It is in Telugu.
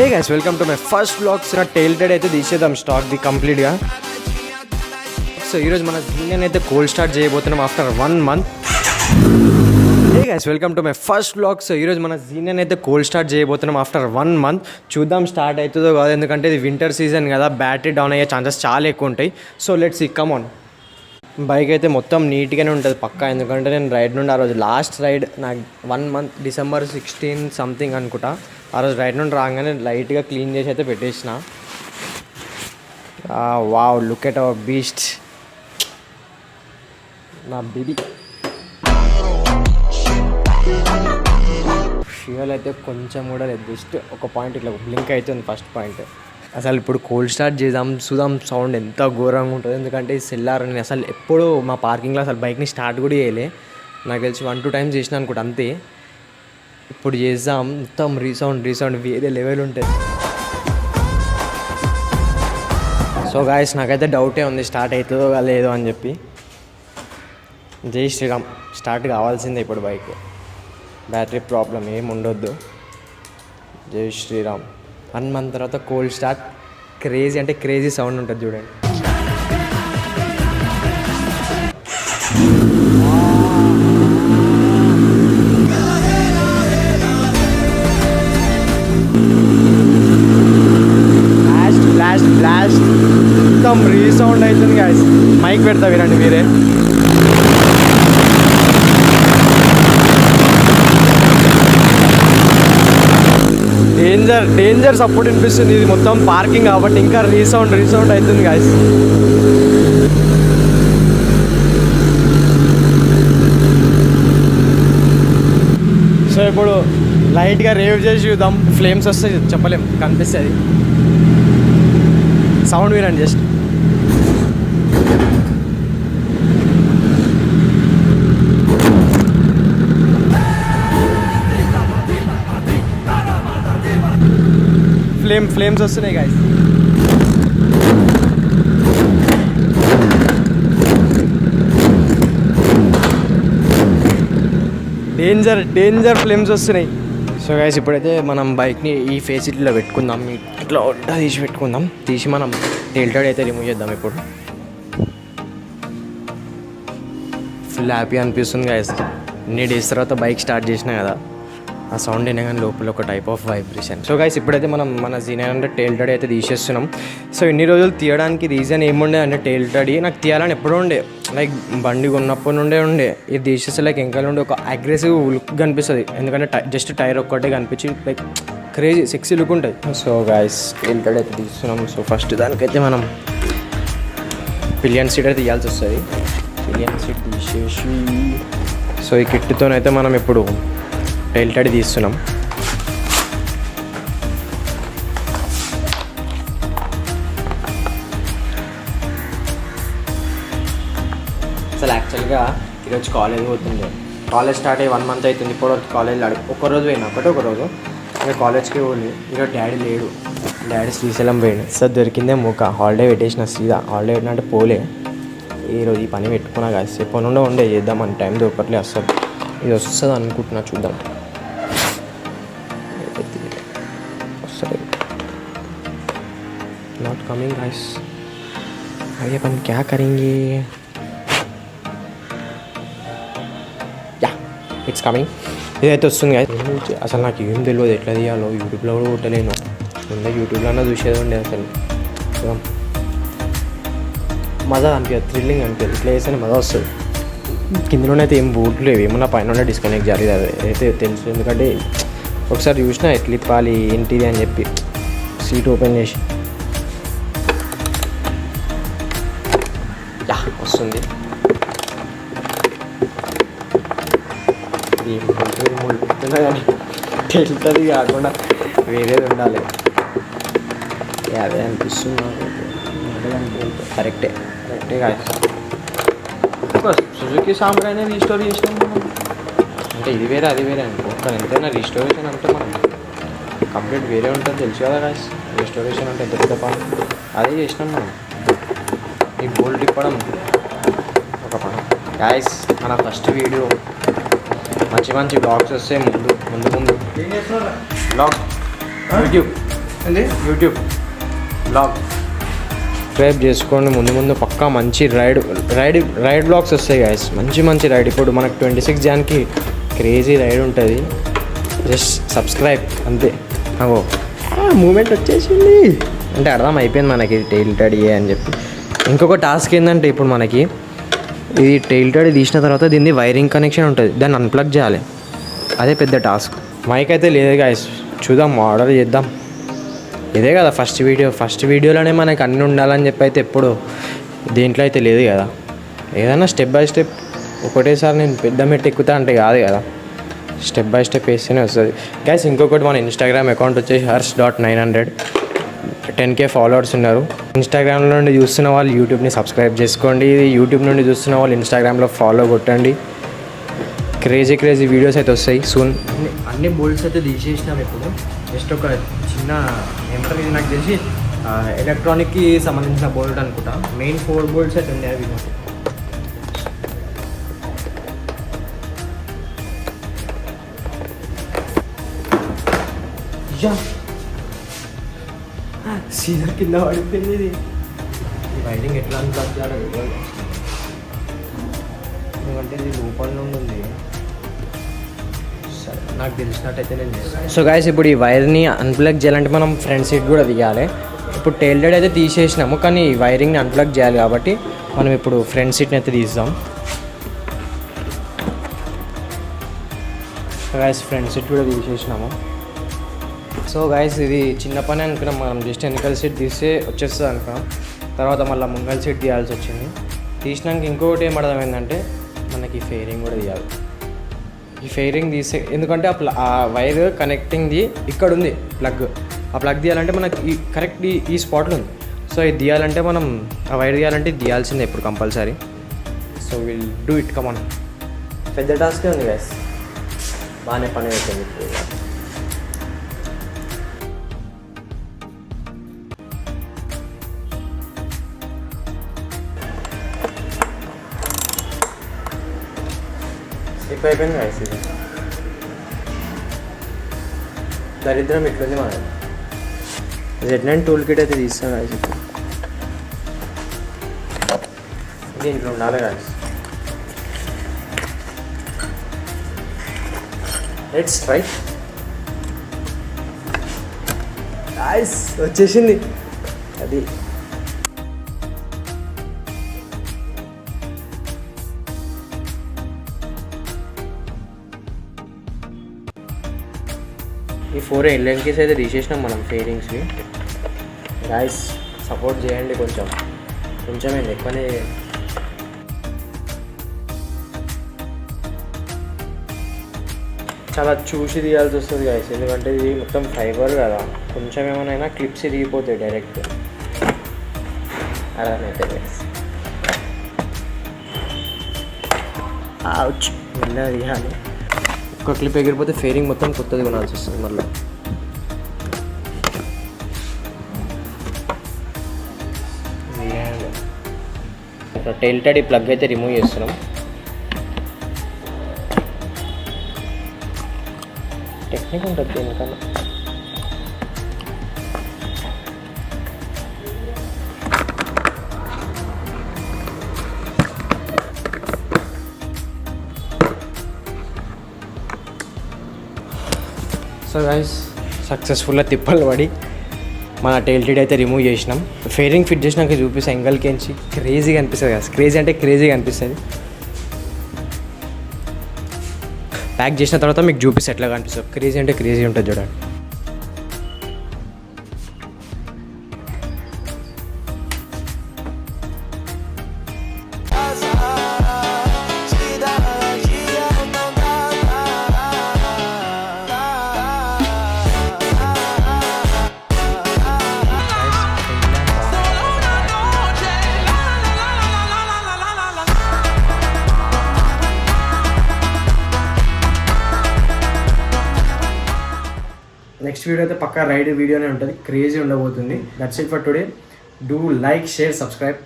Hey guys welcome to my first vlogs. నా టైల్టెడ్ అయితే తీసేద్దాం స్టాక్ ది కంప్లీట్గా. సో ఈరోజు మన జీనియన్ అయితే కోల్డ్ స్టార్ట్ చేయబోతున్నాం after 1 month. Hey guys welcome to my first vlogs. ఈరోజు మన జీనియన్ అయితే కోల్డ్ స్టార్ట్ చేయబోతున్నాం ఆఫ్టర్ 1 month. చూద్దాం స్టార్ట్ అవుతుందో కాదు, ఎందుకంటే ఇది వింటర్ సీజన్ కదా, బ్యాటరీ డౌన్ అయ్యే ఛాన్సెస్ చాలా ఎక్కువ ఉంటాయి. So let's see, come on. Bike అయితే మొత్తం నీట్గానే ఉంటుంది పక్కా, ఎందుకంటే నేను రైడ్ నుండి ఆ రోజు లాస్ట్ రైడ్ నాకు 1 month December 16 సంథింగ్ అనుకుంటా, ఆ రోజు రైడ్ నుండి రాగానే లైట్గా క్లీన్ చేసి అయితే పెట్టేసిన. Wow, look at our beast, నా బేబీ. ఫ్యూయల్ అయితే కొంచెం కూడా లేదు, జస్ట్ ఒక పాయింట్ ఇట్లా బ్లింక్ అవుతుంది ఫస్ట్ పాయింట్. అసలు ఇప్పుడు కోల్డ్ స్టార్ట్ చేద్దాం, చూద్దాం సౌండ్ ఎంత ఘోరంగా ఉంటుంది. ఎందుకంటే ఈ సెల్లార్ నేను అసలు ఎప్పుడు మా పార్కింగ్లో అసలు బైక్ని స్టార్ట్ కూడా చేయలే, నాకు తెలిసి 1-2 times చేసిన అనుకుంటా అంతే. ఇప్పుడు చేద్దాం, మొత్తం రీసౌండ్ వేరే లెవెల్ ఉంటుంది. సో గాయస్, నాకైతే డౌటే ఉంది స్టార్ట్ అవుతుందో లేదో అని చెప్పి. జై శ్రీరామ్, స్టార్ట్ కావాల్సిందే ఇప్పుడు బైక్, బ్యాటరీ ప్రాబ్లం ఏమి ఉండొద్దు. జై శ్రీరామ్. 1 month తర్వాత కోల్డ్ స్టార్ట్, క్రేజీ అంటే క్రేజీ సౌండ్ ఉంటుంది చూడండి. బ్లాస్ట్ మొత్తం రీసౌండ్ అవుతుంది గాయస్. మైక్ పెడతా వినండి మీరే. డేంజర్ సపోర్ట్ వినిపిస్తుంది. ఇది మొత్తం పార్కింగ్ కాబట్టి ఇంకా రీసౌండ్ అవుతుంది గాయస్. సో ఇప్పుడు లైట్గా రేవ్ చేసి చూద్దాం, ఫ్లేమ్స్ వస్తాయి చెప్పలేం, కనిపిస్తుంది. సౌండ్ వినండి జస్ట్. ఫ్లేమ్స్ వస్తున్నాయి గాయస్. డేంజర్ ఫ్లేమ్స్ వస్తున్నాయి. సో గాయస్, ఇప్పుడైతే మనం బైక్ని ఈ ఫేసిటీలో పెట్టుకుందాం, ఇట్లా ఒడ్డా తీసి పెట్టుకుందాం. తీసి మనం టైల్టెడ్ అయితే రిమూవ్ చేద్దాం. ఇప్పుడు ఫుల్ హ్యాపీ అనిపిస్తుంది గాయస్. ఎన్ని డేస్ తర్వాత బైక్ స్టార్ట్ చేసినా కదా, ఆ సౌండ్ అయినా కానీ లోపల ఒక type of vibration. So guys, ఇప్పుడైతే మనం మన జీనియన్ టైల్టెడ్ అయితే తీసేస్తున్నాం. సో ఇన్ని రోజులు తీయడానికి రీజన్ ఏముండే అంటే, టైల్టెడ్ నాకు తీయాలని ఎప్పుడూ ఉండే, లైక్ బండి ఉన్నప్పటి నుండే ఇది తీసేస్తే లైక్ ఇంకా ఉండే ఒక అగ్రెసివ్ లుక్ కనిపిస్తుంది. ఎందుకంటే జస్ట్ టైర్ ఒక్కటే కనిపించి లైక్ క్రేజీ సెక్సీ లుక్ ఉంటుంది. సో గైస్, టైల్టెడ్ అయితే తీస్తున్నాం. సో ఫస్ట్ దానికైతే మనం పిలియన్ సీట్ అయితే తీయాల్సి వస్తుంది. పిలియన్ సీట్ తీసేసి, సో ఈ కిట్తోనైతే మనం ఇప్పుడు టైల్టెడ్ తీస్తున్నాం. అసలు యాక్చువల్గా ఈరోజు కాలేజ్ పోతుంది. కాలేజ్ స్టార్ట్ అయ్యి 1 month అవుతుంది. ఇప్పుడు కాలేజ్లో ఒక్కరోజు పోయినా, ఒక రోజు ఇంకా కాలేజ్కి పోయి. ఈరోజు డాడీ లేడు, డాడీ శ్రీశైలం పోయాడు. సార్ దొరికిందే హాలిడే పెట్టేసిన, సీదా హాలిడే పెట్టినట్టు పోలే. ఈరోజు ఈ పని పెట్టుకున్నా కాదు, ఎప్పటి నుండో ఉండే చేద్దామని, టైం దొరకట్లే అసలు. ఇది వస్తుంది అనుకుంటున్నా, చూద్దాం. नॉट कमिंग गाइस, अरे अपन क्या करेंगे? या इट्स कमिंग. ఇదైతే వస్తుంది గాయస్. అసలు నాకు ఏం తెలియదు ఎట్లా తీయాలో, యూట్యూబ్లో కూడా కొట్టలేను. ముందే యూట్యూబ్లో చూసేది ఉండే. అసలు మజా అనిపించదు, థ్రిల్లింగ్ అనిపించదు. ఇట్లా వేస్తేనే మజా వస్తుంది. కిందలోనైతే ఏం బూట్లు లేవు, ఏమన్నా పైన డిస్కనెక్ట్ జరిగేది అయితే తెలుసు. ఎందుకంటే ఒకసారి చూసినా ఎట్లా ఇప్పాలి ఏంటిది అని చెప్పి సీట్ ఓపెన్ చేసి వస్తుంది. కానీ తెలుస్తుంది కాకుండా వేరేది ఉండాలి, అదే అనిపిస్తుంది. కరెక్టే కాదు. సుజుకి సాంబ్రానే రీస్టోర్ చేసినాం మనం. అంటే ఇది వేరే అది వేరే అనుకో, కానీ ఎంతైనా రీస్టోరేషన్ అంటే మనం కంప్లీట్ వేరే ఉంటుంది, తెలుసు కదా గాయస్. రీస్టోరేషన్ అంటే ఎంత పెద్ద పని, అదే చేసినాం మనం. ఈ బోల్ట్ తిప్పడం ఒక పని గాయస్. మన ఫస్ట్ వీడియో మంచి బ్లాగ్స్ వస్తే ముందు బ్లాగ్ యూట్యూబ్ అది యూట్యూబ్ బ్లాగ్ సబ్స్క్రైబ్ చేసుకోండి. ముందు పక్కా మంచి రైడ్ బ్లాగ్స్ వస్తాయి గాయస్. మంచి రైడ్. ఇప్పుడు మనకు 26 జాన్కి క్రేజీ రైడ్ ఉంటుంది. జస్ట్ సబ్స్క్రైబ్ అంతే. అగో మూమెంట్ వచ్చేసింది అంటే అర్థం అయిపోయింది మనకి టెయిల్టెడ్ అని చెప్పి. ఇంకొక టాస్క్ ఏంటంటే ఇప్పుడు మనకి ఇది టెయిల్టెడ్ తీసిన తర్వాత దీన్ని వైరింగ్ కనెక్షన్ ఉంటుంది, దాన్ని అన్ప్లగ్ చేయాలి. అదే పెద్ద టాస్క్. మైక్ అయితే లేదు గాయస్, చూద్దాం ఆర్డర్ చేద్దాం. ఇదే కదా ఫస్ట్ వీడియోలోనే మనకి అన్నీ ఉండాలని చెప్పి అయితే ఎప్పుడు దీంట్లో అయితే లేదు కదా. ఏదైనా స్టెప్ బై స్టెప్ ఒకటేసారి నేను పెద్ద మెట్టు ఎక్కుతా అంటే కాదు కదా, స్టెప్ బై స్టెప్ వేస్తేనే వస్తుంది గైస్. ఇంకొకటి మన ఇన్స్టాగ్రామ్ అకౌంట్ వచ్చేసి hers.900 10K ఫాలోవర్స్ ఉన్నారు. ఇన్స్టాగ్రామ్ నుండి చూస్తున్న వాళ్ళు యూట్యూబ్ని సబ్స్క్రైబ్ చేసుకోండి. యూట్యూబ్ నుండి చూస్తున్న వాళ్ళు ఇన్స్టాగ్రామ్లో ఫాలో కొట్టండి. క్రేజీ వీడియోస్ అయితే వస్తాయి సూన్. అన్ని బోల్ట్స్ అయితే తీసేసినాం ఇప్పుడు. జస్ట్ ఒక చిన్న ఏమంటారు ఇది నాకు తెలిసి ఎలక్ట్రానిక్కి సంబంధించిన బోల్ట్ అనుకుంటా. మెయిన్ 4 బోల్ట్స్ అయితే ఉన్నాయి అవి. సీదా కింద పడిపోయింది ఇది. ఈ వైరింగ్ ఎట్లా అన్ప్లగ్ చేయాలో ఎందుకంటే ఇది లోపల నుండి ఉంది. సరే నాకు తెలిసినట్టయితే నేను చేస్తాను. సో గాయస్ ఇప్పుడు ఈ వైర్ని అన్ప్లగ్ చేయాలంటే మనం ఫ్రంట్ సీట్ కూడా తీయాలి. ఇప్పుడు టెయిల్టెడ్ అయితే తీసేసినాము, కానీ ఈ వైరింగ్ని అన్ప్లగ్ చేయాలి కాబట్టి మనం ఇప్పుడు ఫ్రంట్ సీట్ని అయితే తీద్దాం. గాయస్ ఫ్రంట్ సీట్ కూడా తీసేసినాము. సో గాయస్ ఇది చిన్న పని అనుకున్నాం మనం. జస్ట్ వెనకాల సీట్ తీస్తే వచ్చేస్తుంది అనుకున్నాం. తర్వాత మళ్ళీ ముంగల్ సీట్ తీయాల్సి వచ్చింది. తీసినాక ఇంకొకటి ఏం అర్థమైందంటే మనకి ఫెయిరింగ్ కూడా తీయాలి. ఈ ఫెయిరింగ్ తీసే ఎందుకంటే ఆ వైర్ కనెక్టింగ్ది ఇక్కడ ఉంది ప్లగ్. ఆ ప్లగ్ తీయాలంటే మనకి కరెక్ట్ ఈ స్పాట్లో ఉంది. సో ఇది తీయాలంటే మనం ఆ వైర్ తీయాలంటే తీయాల్సిందే ఇప్పుడు compulsory. So will do it come on. పెద్ద టాస్కే ఉంది గైస్, బాగానే పని అవుతుంది. స్లిప్ అయిపోయింది గైస్. ఇది దరిద్రం ఇట్లుంది మన Z9 టూల్ కిట్ అయితే తీస్తాను గైస్. ఇప్పుడు దీంట్లో ఉండాలి గైస్. Let's try guys. వచ్చేసింది అది. ఈ 4 ఎల్ఎన్కేస్ అయితే తీసేసినాం మనం ఫెయిరింగ్స్ని. గాయస్ సపోర్ట్ చేయండి కొంచెం ఎక్కువనే. చాలా చూసి తీయాల్సి వస్తుంది గాయస్, ఎందుకంటే ఇది మొత్తం ఫైబర్ కదా. కొంచెం ఏమైనా క్లిప్స్ ఇరిగిపోతాయి డైరెక్ట్. అలానైతే గాయస్ మెల్లగా తీయాలి. ఒక క్లిప్ ఎగిరిపోతే ఫెయిరింగ్ మొత్తం కొత్తది కొనాల్సి వస్తుంది మళ్ళీ. టెయిల్టెడ్ ఈ ప్లగ్ అయితే రిమూవ్ చేస్తున్నాం. టెక్నిక్ ఉంటుంది దీనికన్నా. సో గైస్ సక్సెస్ఫుల్గా తిప్పలు పడి మన టెయిల్టెడ్ అయితే రిమూవ్ చేసినాం. ఫెయిరింగ్ ఫిట్ చేసినాక చూపిస్తే ఎంగల్కించి క్రేజీగా అనిపిస్తుంది కదా. క్రేజీ అంటే క్రేజీగా అనిపిస్తుంది. ప్యాక్ చేసిన తర్వాత మీకు చూపిస్తే ఎట్లా కనిపిస్తుంది. క్రేజీ అంటే క్రేజీ ఉంటుంది చూడండి. నెక్స్ట్ వీడియో అయితే పక్కా రైడ్ వీడియోనే ఉంటుంది, క్రేజీ ఉండబోతుంది. That's it for today. Do like, share, subscribe.